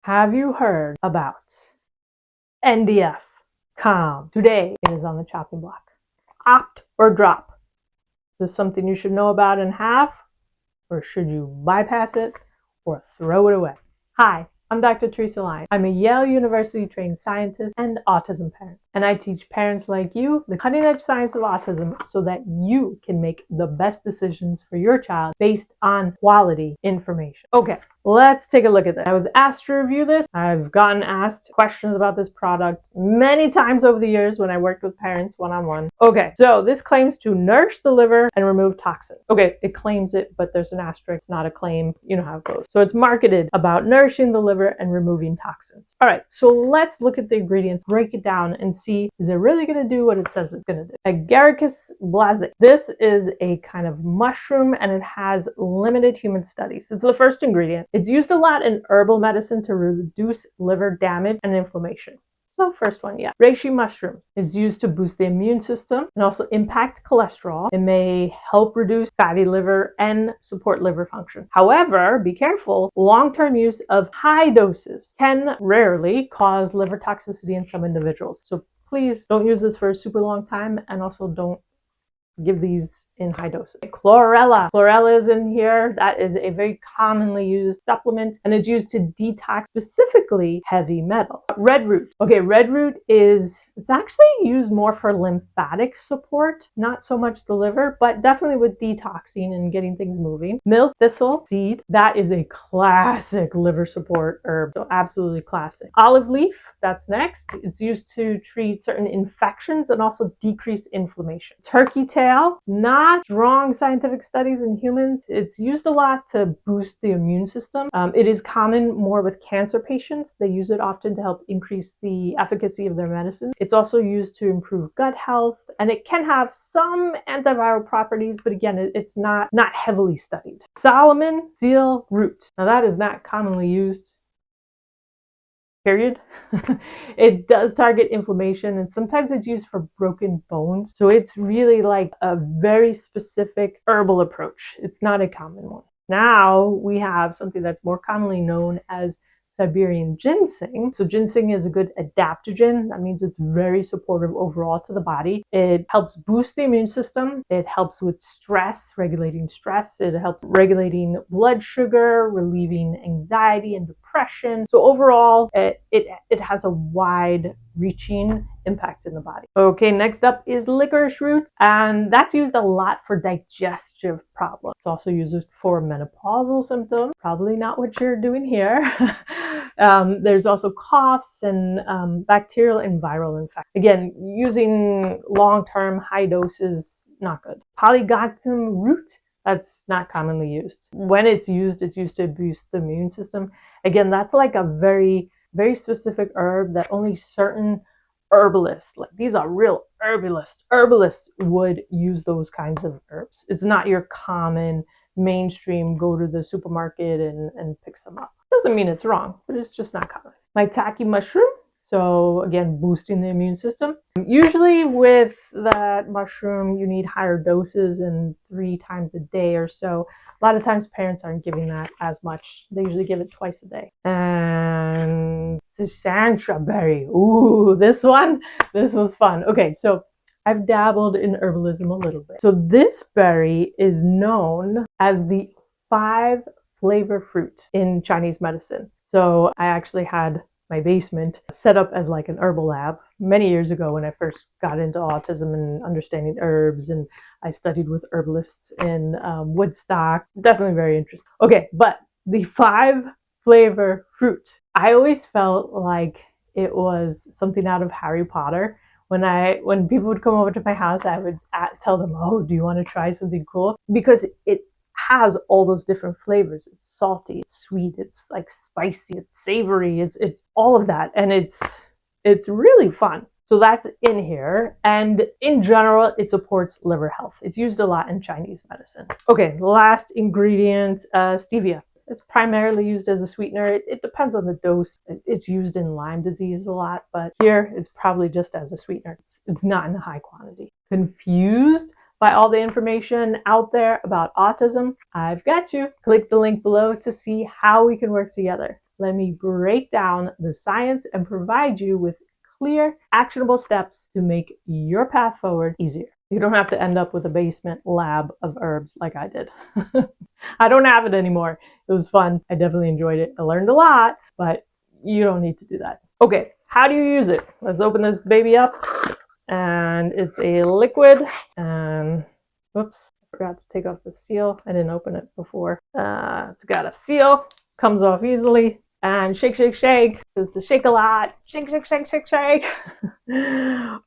Have you heard about NDF Calm? Today it is on the chopping block. Opt or drop. Is this something you should know about and have? Or should you bypass it or throw it away? Hi, I'm Dr. Theresa Lyons. I'm a Yale University trained scientist and autism parent. And I teach parents like you the cutting edge science of autism so that you can make the best decisions for your child based on quality information. Okay, let's take a look at this. I was asked to review this. I've gotten asked questions about this product many times over the years when I worked with parents one-on-one. Okay, so this claims to nourish the liver and remove toxins. Okay, it claims it, but there's an asterisk. It's not a claim. You know how it goes. So it's marketed about nourishing the liver and removing toxins. All right, so let's look at the ingredients, break it down, and see, is it really going to do what it says it's going to do? Agaricus blazek. This is a kind of mushroom and it has limited human studies. It's the first ingredient. It's used a lot in herbal medicine to reduce liver damage and inflammation. So first one, yeah. Reishi mushroom is used to boost the immune system and also impact cholesterol. It may help reduce fatty liver and support liver function. However, be careful, long-term use of high doses can rarely cause liver toxicity in some individuals. So please don't use this for a super long time, and also don't give these in high doses. Chlorella. Chlorella is in here. That is a very commonly used supplement, and it's used to detox specifically heavy metals. Red root. Okay, red root it's actually used more for lymphatic support, not so much the liver, but definitely with detoxing and getting things moving. Milk thistle seed. That is a classic liver support herb, so absolutely classic. Olive leaf. That's next. It's used to treat certain infections and also decrease inflammation. Turkey tail, not strong scientific studies in humans. It's used a lot to boost the immune system. It is common more with cancer patients. They use it often to help increase the efficacy of their medicine. It's also used to improve gut health, and it can have some antiviral properties, but again, it's not heavily studied. Solomon seal root. Now that is not commonly used, period. It does target inflammation, and sometimes it's used for broken bones. So it's really like a very specific herbal approach. It's not a common one. Now we have something that's more commonly known as Siberian ginseng. So ginseng is a good adaptogen. That means it's very supportive overall to the body. It helps boost the immune system. It helps with stress, regulating stress. It helps regulating blood sugar, relieving anxiety and depression. So overall, it has a wide reaching impact in the body. Okay, next up is licorice root, and that's used a lot for digestive problems. It's also used for menopausal symptoms, probably not what you're doing here. There's also coughs and bacterial and viral infections. Again, using long-term high doses, not good. Polygonum root, that's not commonly used. When it's used to boost the immune system. Again, that's like a very, very specific herb that only certain herbalists, like these are real herbalists would use those kinds of herbs. It's not your common mainstream go to the supermarket and pick some up. Doesn't mean it's wrong, but it's just not common. Maitake mushroom. So again, boosting the immune system. Usually with that mushroom, you need higher doses and 3 times a day or so. A lot of times parents aren't giving that as much. They usually give it twice a day. And Sisandra berry. Ooh, this was fun. Okay, so I've dabbled in herbalism a little bit. So this berry is known as the 5 flavor fruit in Chinese medicine. So I actually had my basement set up as like an herbal lab many years ago when I first got into autism and understanding herbs, and I studied with herbalists in Woodstock. Definitely very interesting. Okay, but the 5 flavor fruit, I always felt like it was something out of Harry Potter. When people would come over to my house, I would tell them, oh, do you want to try something cool? Because it has all those different flavors. It's salty, it's sweet, it's like spicy, it's savory, it's all of that, and it's really fun. So that's in here, and in general, it supports liver health. It's used a lot in Chinese medicine. Okay, last ingredient, stevia. It's primarily used as a sweetener. It depends on the dose. It's used in Lyme disease a lot, but here it's probably just as a sweetener. It's not in a high quantity. Confused by all the information out there about autism? I've got you. Click the link below to see how we can work together. let me break down the science and provide you with clear, actionable steps to make your path forward easier. You don't have to end up with a basement lab of herbs like I did. I don't have it anymore. It was fun. I definitely enjoyed it. I learned a lot, but you don't need to do that. Okay, how do you use it? Let's open this baby up. And it's a liquid. And whoops, I forgot to take off the seal. I didn't open it before. It's got a seal, comes off easily. And shake, shake, shake. This is to shake a lot. Shake, shake, shake, shake, shake.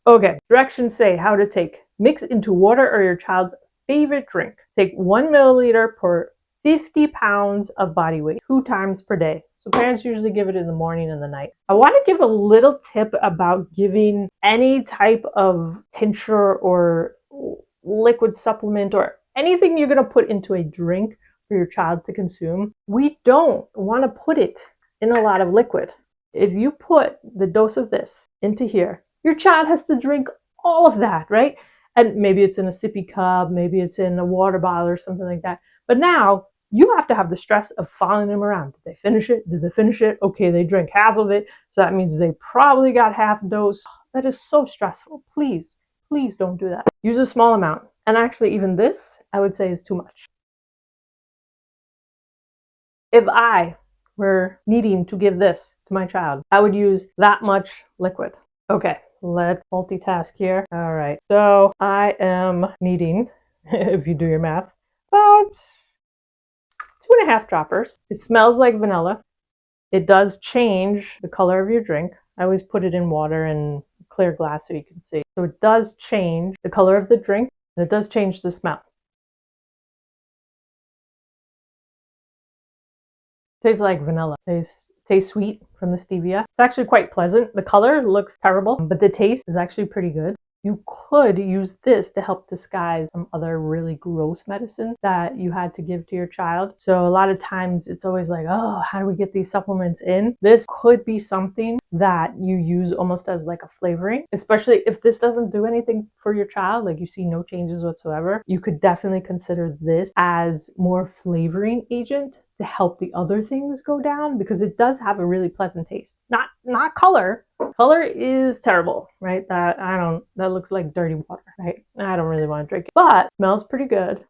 Okay, directions say how to take. Mix into water or your child's favorite drink. Take 1 milliliter per 50 pounds of body weight 2 times per day. So parents usually give it in the morning and the night. I want to give a little tip about giving any type of tincture or liquid supplement or anything you're going to put into a drink for your child to consume. We don't want to put it in a lot of liquid. If you put the dose of this into here, your child has to drink all of that, right? And maybe it's in a sippy cup, maybe it's in a water bottle or something like that. But now you have to have the stress of following them around. Did they finish it? Did they finish it? Okay, they drank half of it. So that means they probably got half a dose. That is so stressful. Please, please don't do that. Use a small amount. And actually even this, I would say, is too much. If I were needing to give this to my child, I would use that much liquid. Okay, let's multitask here. All right, so I am needing, if you do your math, about 2.5 droppers. It smells like vanilla. It does change the color of your drink. I always put it in water and clear glass so you can see. So it does change the color of the drink, and it does change the smell. Tastes like vanilla. Tastes sweet from the stevia. It's actually quite pleasant. The color looks terrible, but the taste is actually pretty good. You could use this to help disguise some other really gross medicine that you had to give to your child. So a lot of times it's always like, oh, how do we get these supplements in? This could be something that you use almost as like a flavoring, especially if this doesn't do anything for your child, like you see no changes whatsoever. You could definitely consider this as more flavoring agent to help the other things go down, because it does have a really pleasant taste. Not color. Color is terrible, right? That looks like dirty water, right? I don't really want to drink it, but smells pretty good.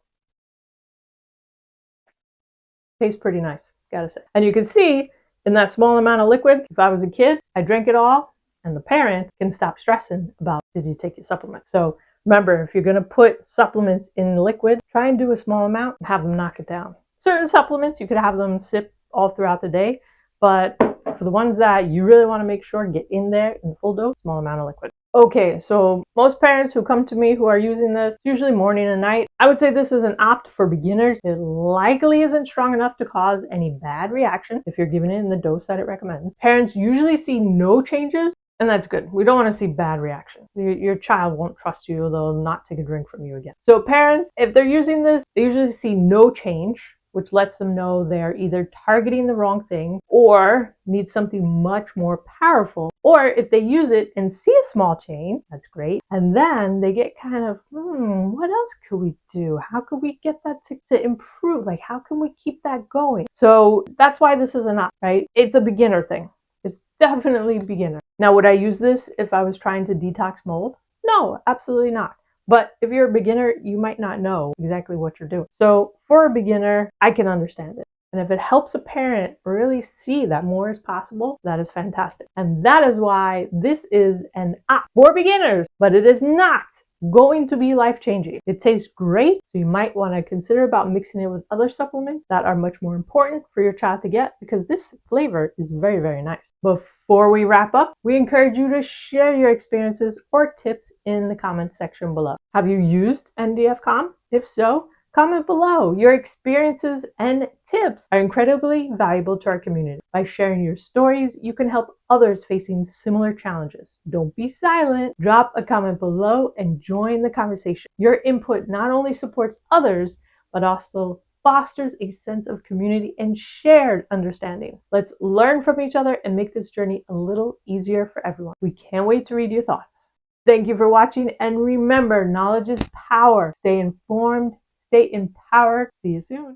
Tastes pretty nice, gotta say. And you can see in that small amount of liquid, if I was a kid, I drank it all, and the parent can stop stressing about, did you take your supplement? So remember, if you're gonna put supplements in liquid, try and do a small amount and have them knock it down. Certain supplements, you could have them sip all throughout the day, but for the ones that you really want to make sure get in there in the full dose, small amount of liquid. Okay, so most parents who come to me who are using this, usually morning and night, I would say this is an opt for beginners. It likely isn't strong enough to cause any bad reaction if you're giving it in the dose that it recommends. Parents usually see no changes, and that's good. We don't want to see bad reactions. Your child won't trust you. They'll not take a drink from you again. So parents, if they're using this, they usually see no change, which lets them know they're either targeting the wrong thing or need something much more powerful. Or if they use it and see a small change, that's great. And then they get kind of, what else could we do? How could we get that to improve? Like, how can we keep that going? So that's why this is an opt, right? It's a beginner thing. It's definitely beginner. Now, would I use this if I was trying to detox mold? No, absolutely not. But if you're a beginner, you might not know exactly what you're doing. So for a beginner, I can understand it. And if it helps a parent really see that more is possible, that is fantastic. And that is why this is an opt for beginners, but it is not going to be life-changing. It tastes great, so you might want to consider about mixing it with other supplements that are much more important for your child to get, because this flavor is very, very nice. Before we wrap up, we encourage you to share your experiences or tips in the comment section below. Have you used NDF Calm? If so, comment below. Your experiences and tips are incredibly valuable to our community. By sharing your stories, you can help others facing similar challenges. Don't be silent. Drop a comment below and join the conversation. Your input not only supports others, but also fosters a sense of community and shared understanding. Let's learn from each other and make this journey a little easier for everyone. We can't wait to read your thoughts. Thank you for watching, and remember, knowledge is power. Stay informed, stay empowered. See you soon.